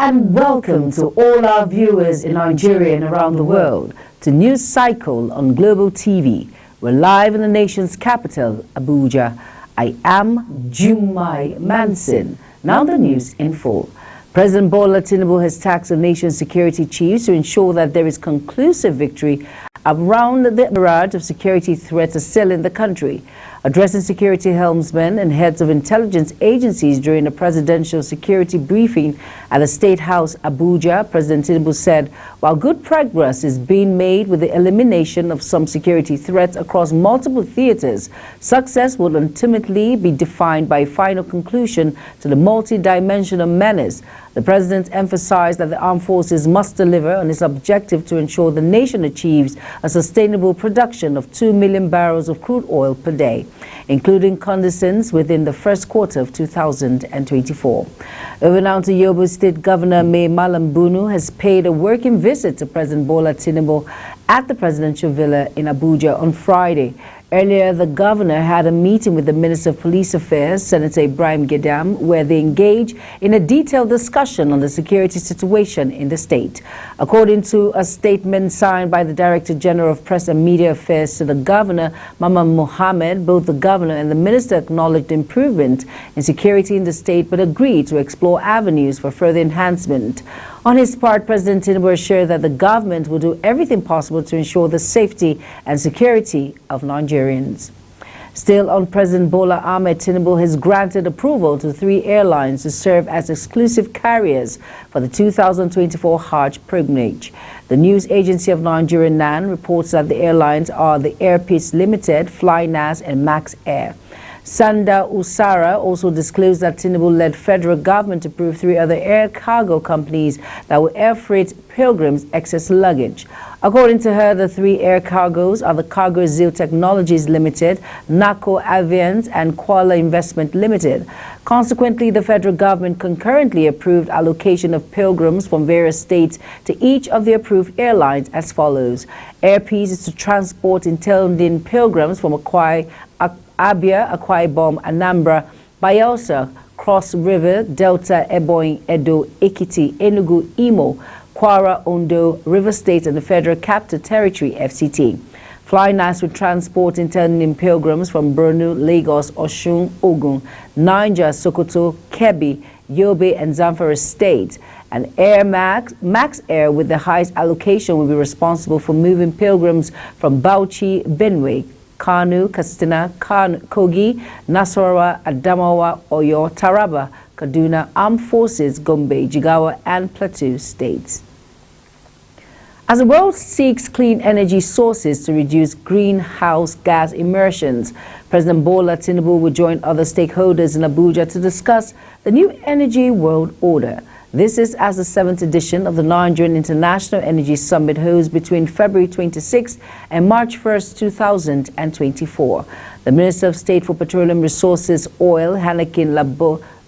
and welcome to all our viewers in Nigeria and around the world to News Cycle on Global TV. We're live in the nation's capital, Abuja. I am Jumai Manson. Now the news in full. President Bola Tinubu has tasked the nation's security chiefs to ensure that there is conclusive victory around the barrage of security threats still in the country. Addressing security helmsmen and heads of intelligence agencies during a presidential security briefing at the State House, Abuja, President Tinubu said, while good progress is being made with the elimination of some security threats across multiple theaters, success will ultimately be defined by a final conclusion to the multi-dimensional menace. The president emphasized that the armed forces must deliver on its objective to ensure the nation achieves a sustainable production of 2 million barrels of crude oil per day, including condensate within the first quarter of 2024. Over now to Yobe State Governor Mai Malam Bunu has paid a working visit to President Bola Tinubu at the presidential villa in Abuja on Friday. Earlier, the governor had a meeting with the Minister of Police Affairs, Senator Ibrahim Gaidam, where they engaged in a detailed discussion on the security situation in the state. According to a statement signed by the Director General of Press and Media Affairs to the governor, Maman Mohammed, both the governor and the minister acknowledged improvement in security in the state but agreed to explore avenues for further enhancement. On his part, President Tinubu assured that the government will do everything possible to ensure the safety and security of Nigerians. Still on, President Bola Ahmed Tinubu has granted approval to 3 airlines to serve as exclusive carriers for the 2024 Hajj pilgrimage. The news agency of Nigeria, NAN, reports that the airlines are the Air Peace Limited, Flynas, and Max Air. Sanda Usara also disclosed that Tinubu-led federal government approved 3 other air cargo companies that will air freight pilgrims' excess luggage. According to her, the 3 air cargoes are the Cargo Zeal Technologies Limited, NACO Aviance, and Kuala Investment Limited. Consequently, the federal government concurrently approved allocation of pilgrims from various states to each of the approved airlines as follows. Air Peace is to transport intending pilgrims from Abia, Akwa Ibom, Anambra, Bayelsa, Cross River, Delta, Ebonyi, Edo, Ekiti, Enugu, Imo, Kwara, Ondo, River State, and the Federal Capital Territory, FCT. Flynas will transport intending pilgrims from Borno, Lagos, Osun, Ogun, Niger, Sokoto, Kebbi, Yobe, and Zamfara State. And Air Max Air, with the highest allocation, will be responsible for moving pilgrims from Bauchi, Benue, Kano, Katsina, Kogi, Nasarawa, Adamawa, Oyo, Taraba, Kaduna, Armed Forces, Gombe, Jigawa, and Plateau states. As the world seeks clean energy sources to reduce greenhouse gas emissions, President Bola Tinubu will join other stakeholders in Abuja to discuss the new energy world order. This is as the 7th edition of the Nigerian International Energy Summit holds between February 26 and March 1, 2024. The Minister of State for Petroleum Resources, Oil, Hanneken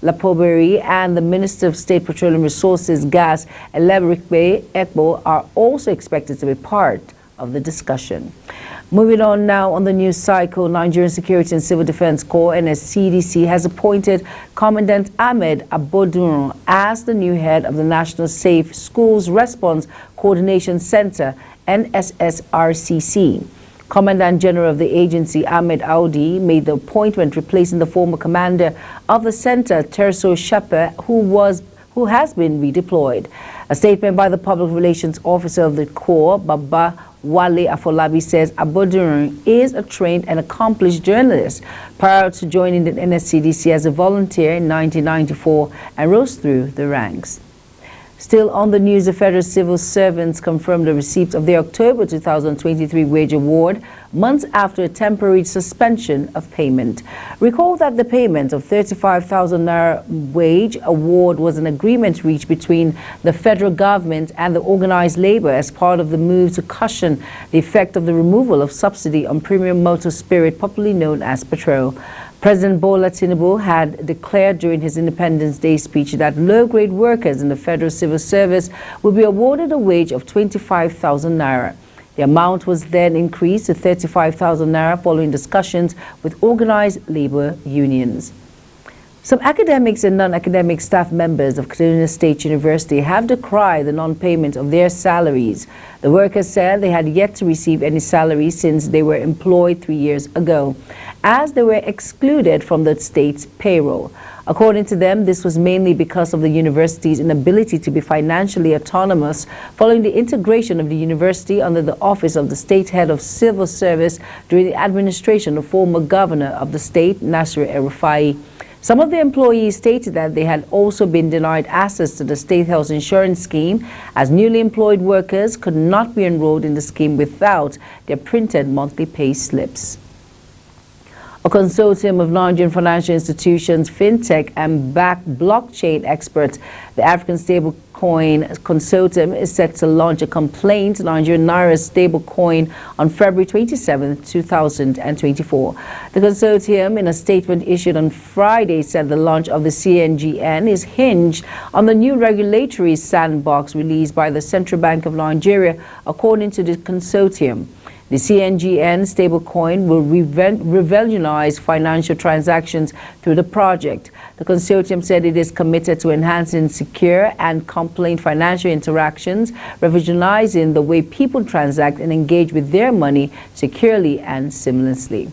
Lapoberi, and the Minister of State Petroleum Resources, Gas, Elebrikbe Ekbo are also expected to be part of the discussion. Moving on now on the news cycle, Nigerian Security and Civil Defense Corps, NSCDC, has appointed Commandant Ahmed Abodun as the new head of the National Safe Schools Response Coordination Center, NSSRCC. Commandant General of the agency, Ahmed Audi, made the appointment replacing the former commander of the center, Terso Shepherd, who has been redeployed. A statement by the Public Relations Officer of the Corps, Baba Wale Afolabi, says Abodun is a trained and accomplished journalist. Prior to joining the NSCDC as a volunteer in 1994 and rose through the ranks. Still on the news, the federal civil servants confirmed the receipt of their October 2023 wage award months after a temporary suspension of payment. Recall that the payment of 35,000 Naira wage award was an agreement reached between the federal government and the organized labor as part of the move to cushion the effect of the removal of subsidy on premium motor spirit, popularly known as petrol. President Bola Tinubu had declared during his Independence Day speech that low-grade workers in the Federal Civil Service will be awarded a wage of 25,000 Naira. The amount was then increased to 35,000 Naira following discussions with organized labor unions. Some academics and non-academic staff members of Kaduna State University have decried the non-payment of their salaries. The workers said they had yet to receive any salary since they were employed 3 years ago, as they were excluded from the state's payroll. According to them, this was mainly because of the university's inability to be financially autonomous following the integration of the university under the office of the state head of civil service during the administration of former governor of the state, Nasir El-Rufai. Some of the employees stated that they had also been denied access to the state health insurance scheme, as newly employed workers could not be enrolled in the scheme without their printed monthly pay slips. A consortium of Nigerian financial institutions, fintech, and blockchain experts, the African Stablecoin Consortium, is set to launch a complaint to Nigerian Naira stablecoin on February 27, 2024. The consortium, in a statement issued on Friday, said the launch of the CNGN is hinged on the new regulatory sandbox released by the Central Bank of Nigeria, according to the consortium. The CNGN stablecoin will revolutionize financial transactions through the project. The consortium said it is committed to enhancing secure and compliant financial interactions, revolutionizing the way people transact and engage with their money securely and seamlessly.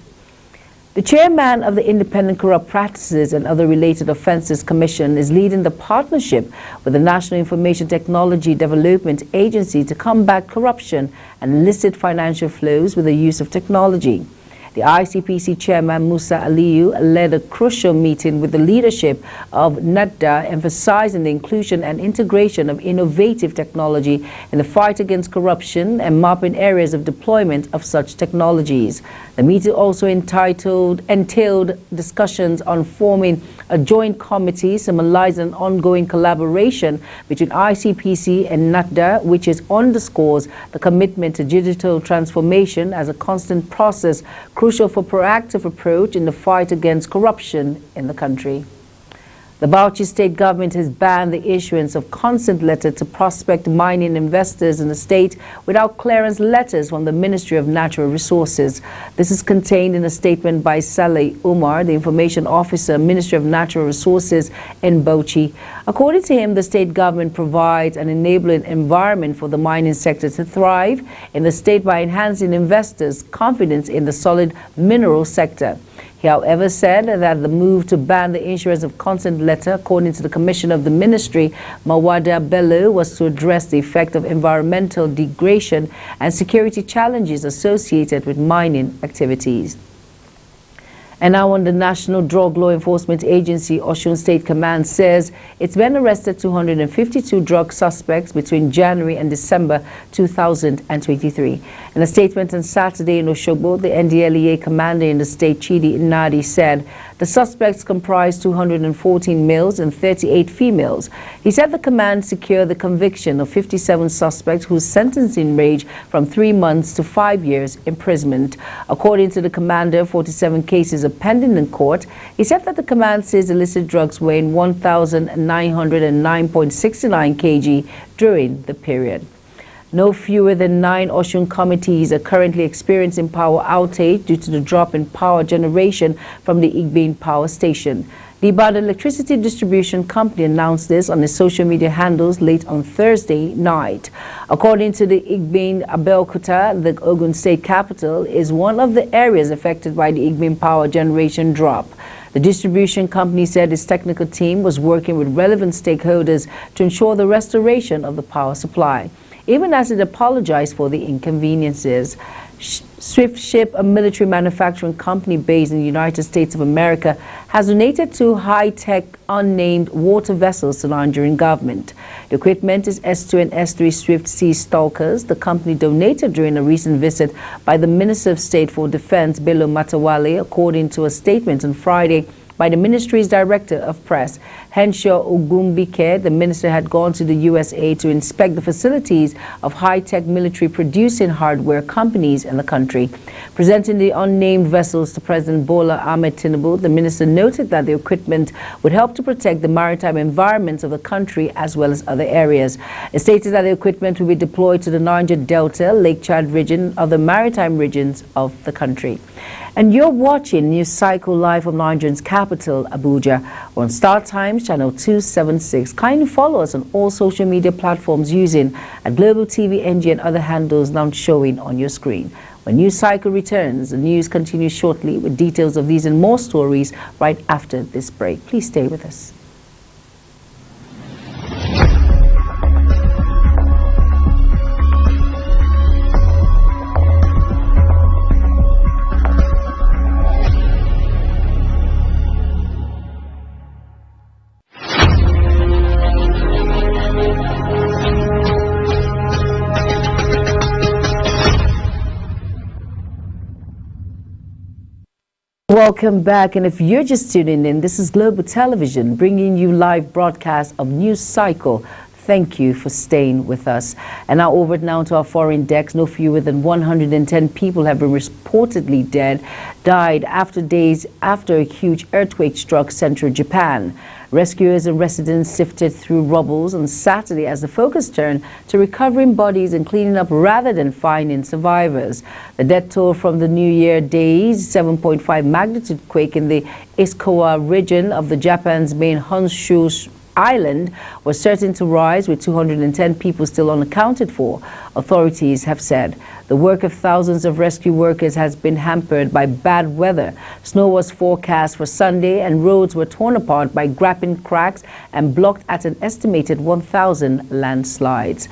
The chairman of the Independent Corrupt Practices and Other Related Offences Commission is leading the partnership with the National Information Technology Development Agency to combat corruption and illicit financial flows with the use of technology. The ICPC chairman, Musa Aliyu, led a crucial meeting with the leadership of NADDA, emphasizing the inclusion and integration of innovative technology in the fight against corruption and mapping areas of deployment of such technologies. The meeting also entailed discussions on forming a joint committee symbolizing ongoing collaboration between ICPC and NADDA, which underscores the commitment to digital transformation as a constant process crucial for proactive approach in the fight against corruption in the country. The Bauchi state government has banned the issuance of consent letters to prospect mining investors in the state without clearance letters from the Ministry of Natural Resources. This is contained in a statement by Saleh Umar, the Information Officer, Ministry of Natural Resources in Bauchi. According to him, the state government provides an enabling environment for the mining sector to thrive in the state by enhancing investors' confidence in the solid mineral sector. He, however, said that the move to ban the issuance of consent letter, according to the Commissioner of the Ministry, Mawada Bello, was to address the effect of environmental degradation and security challenges associated with mining activities. And now on the National Drug Law Enforcement Agency, Osun State Command says it's been arrested 252 drug suspects between January and December 2023. In a statement on Saturday in Osogbo, the NDLEA commander in the state, Chidi Nadi, said the suspects comprised 214 males and 38 females. He said the command secured the conviction of 57 suspects whose sentencing ranged from 3 months to 5 years imprisonment. According to the commander, 47 cases are pending in court. He said that the command says illicit drugs weighing 1,909.69 kg during the period. No fewer than 9 Osun committees are currently experiencing power outage due to the drop in power generation from the Igbin power station. The Ibadan Electricity Distribution Company announced this on its social media handles late on Thursday night. According to the Igbin, Abeokuta, the Ogun State capital, is one of the areas affected by the Igbin power generation drop. The distribution company said its technical team was working with relevant stakeholders to ensure the restoration of the power supply, even as it apologized for the inconveniences. Swift Ship, a military manufacturing company based in the United States of America, has donated 2 high-tech unnamed water vessels to the Nigerian government. The equipment is S2 and S3 Swift Sea Stalkers. The company donated during a recent visit by the Minister of State for Defense, Bello Matawale, according to a statement on Friday by the ministry's director of press. Henshaw Ogumbike, the minister, had gone to the USA to inspect the facilities of high-tech military producing hardware companies in the country. Presenting the unnamed vessels to President Bola Ahmed Tinubu, the minister noted that the equipment would help to protect the maritime environment of the country as well as other areas. It stated that the equipment will be deployed to the Niger Delta, Lake Chad region, of the maritime regions of the country. And you're watching News Cycle live from Nigeria's capital, Abuja, on Star Times channel 276. Kindly follow us on all social media platforms using a Global TV NG and other handles now showing on your screen. When News Cycle returns, the news continues shortly with details of these and more stories right after this break. Please stay with us. Welcome back, and if you're just tuning in, this is Global Television bringing you live broadcast of News Cycle. Thank you for staying with us. And now over to our foreign decks. No fewer than 110 people have been reportedly died after days after a huge earthquake struck central Japan. Rescuers and residents sifted through rubbles on Saturday as the focus turned to recovering bodies and cleaning up rather than finding survivors. The death toll from the New Year days 7.5 magnitude quake in the Ishikawa region of the Japan's main Honshu Island was certain to rise, with 210 people still unaccounted for, authorities have said. The work of thousands of rescue workers has been hampered by bad weather. Snow was forecast for Sunday and roads were torn apart by gaping cracks and blocked at an estimated 1,000 landslides.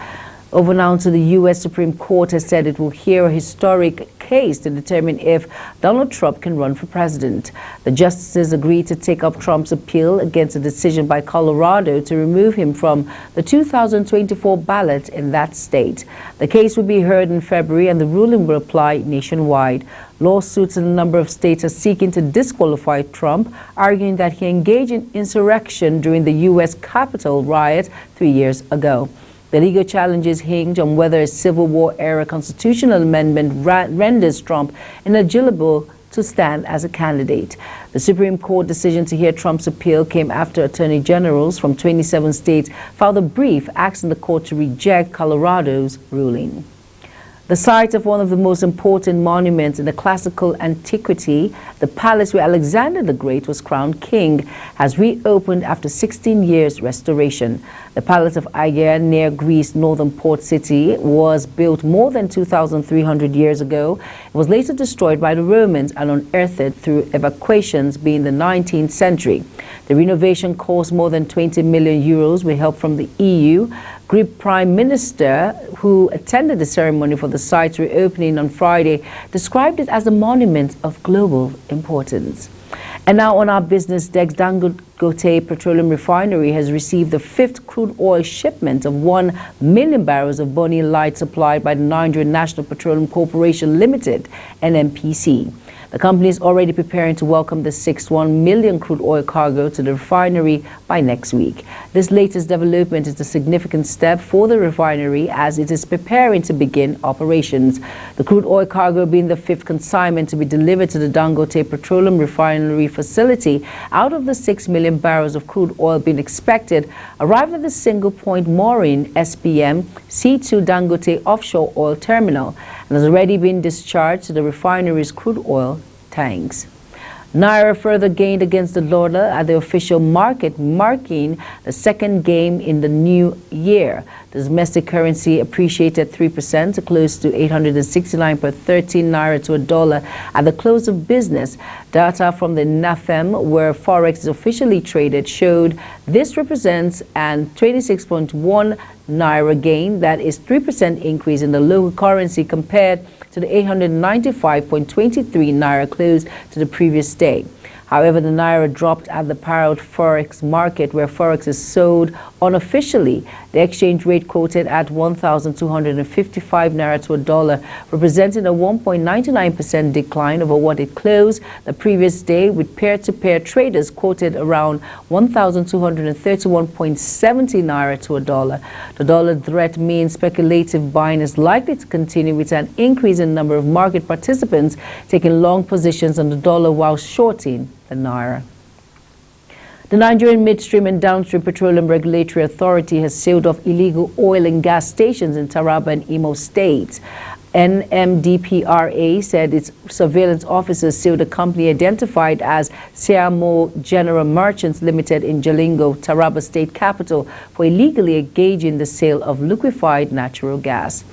Over now to the U.S. Supreme Court has said it will hear a historic case to determine if Donald Trump can run for president. The justices agreed to take up Trump's appeal against a decision by Colorado to remove him from the 2024 ballot in that state. The case will be heard in February and the ruling will apply nationwide. Lawsuits in a number of states are seeking to disqualify Trump, arguing that he engaged in insurrection during the U.S. Capitol riot 3 years ago. The legal challenges hinge on whether a Civil War-era constitutional amendment renders Trump ineligible to stand as a candidate. The Supreme Court decision to hear Trump's appeal came after attorney generals from 27 states filed a brief asking the court to reject Colorado's ruling. The site of one of the most important monuments in the classical antiquity, the palace where Alexander the Great was crowned king, has reopened after 16 years restoration. The Palace of Agia near Greece's northern port city was built more than 2,300 years ago. It was later destroyed by the Romans and unearthed through evacuations in the 19th century. The renovation cost more than 20 million euros with help from the EU. Greek Prime Minister, who attended the ceremony for the site's reopening on Friday, described it as a monument of global importance. And now on our business decks, Dangote Petroleum Refinery has received the fifth crude oil shipment of 1 million barrels of Bonny Light supplied by the Nigerian National Petroleum Corporation Limited, NNPC. The company is already preparing to welcome the sixth 1 million crude oil cargo to the refinery by next week. This latest development is a significant step for the refinery as it is preparing to begin operations. The crude oil cargo being the fifth consignment to be delivered to the Dangote Petroleum Refinery facility out of the 6 million barrels of crude oil being expected arrived at the single point mooring SPM C2 Dangote offshore oil terminal and has already been discharged to the refinery's crude oil tanks. Naira further gained against the dollar at the official market, marking the second game in the new year. The domestic currency appreciated 3% to close to 869.13 naira to a dollar at the close of business. Data from the NAFEM, where Forex is officially traded, showed this represents an 26.1 naira gain, that is 3% increase in the local currency compared to the 895.23 naira closed to the previous day. However, the Naira dropped at the Parrot Forex market, where Forex is sold unofficially. The exchange rate quoted at 1,255 Naira to a dollar, representing a 1.99% decline over what it closed the previous day, with peer-to-peer traders quoted around 1,231.70 Naira to a dollar. The dollar threat means speculative buying is likely to continue, with an increase in number of market participants taking long positions on the dollar while shorting the Naira. The Nigerian Midstream and Downstream Petroleum Regulatory Authority has sealed off illegal oil and gas stations in Taraba and Imo states. NMDPRA said its surveillance officers sealed a company identified as Siamo General Merchants Limited in Jalingo, Taraba state capital, for illegally engaging in the sale of liquefied natural gas.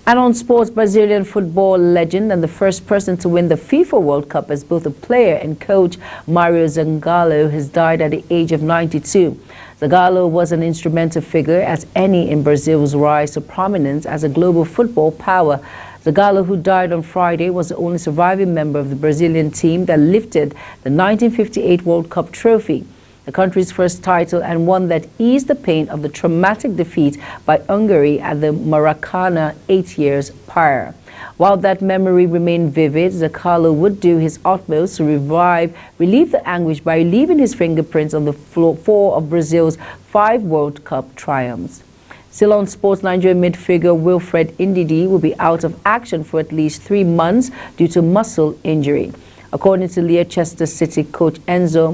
And on sports, Brazilian football legend and the first person to win the FIFA World Cup as both a player and coach, Mario Zagallo, has died at the age of 92. Zagallo was an instrumental figure as any in Brazil's rise to prominence as a global football power. Zagallo, who died on Friday, was the only surviving member of the Brazilian team that lifted the 1958 World Cup trophy, the country's first title, and one that eased the pain of the traumatic defeat by Hungary at the Maracana 8 years prior. While that memory remained vivid, Zagallo would do his utmost to relieve the anguish by leaving his fingerprints on the floor of Brazil's 5 World Cup triumphs. Still on sports, Nigerian midfielder Wilfred Ndidi will be out of action for at least 3 months due to muscle injury. According to Leicester City coach Enzo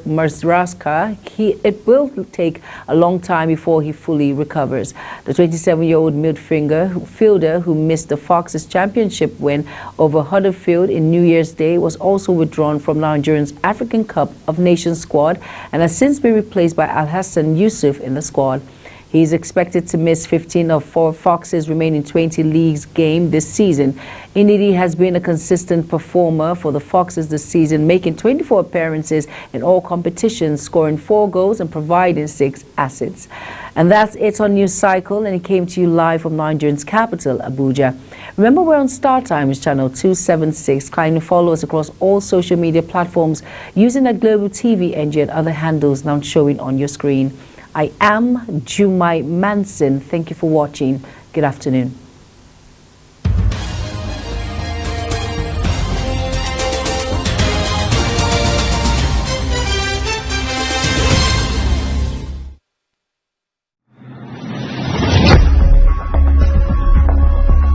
Maresca, it will take a long time before he fully recovers. The 27-year-old midfielder who missed the Foxes championship win over Huddersfield in New Year's Day was also withdrawn from Nigeria's African Cup of Nations squad and has since been replaced by Alhassan Yusuf in the squad. He is expected to miss 15 of Fox's remaining 20 leagues games this season. Ndidi has been a consistent performer for the Foxes this season, making 24 appearances in all competitions, scoring 4 goals and providing 6 assists. And that's it on News Cycle, and it came to you live from Nigeria's capital, Abuja. Remember, we're on Star Times channel 276. Kindly follow us across all social media platforms using that Global TV NG and other handles now showing on your screen. I am Jumai Manson. Thank you for watching. Good afternoon.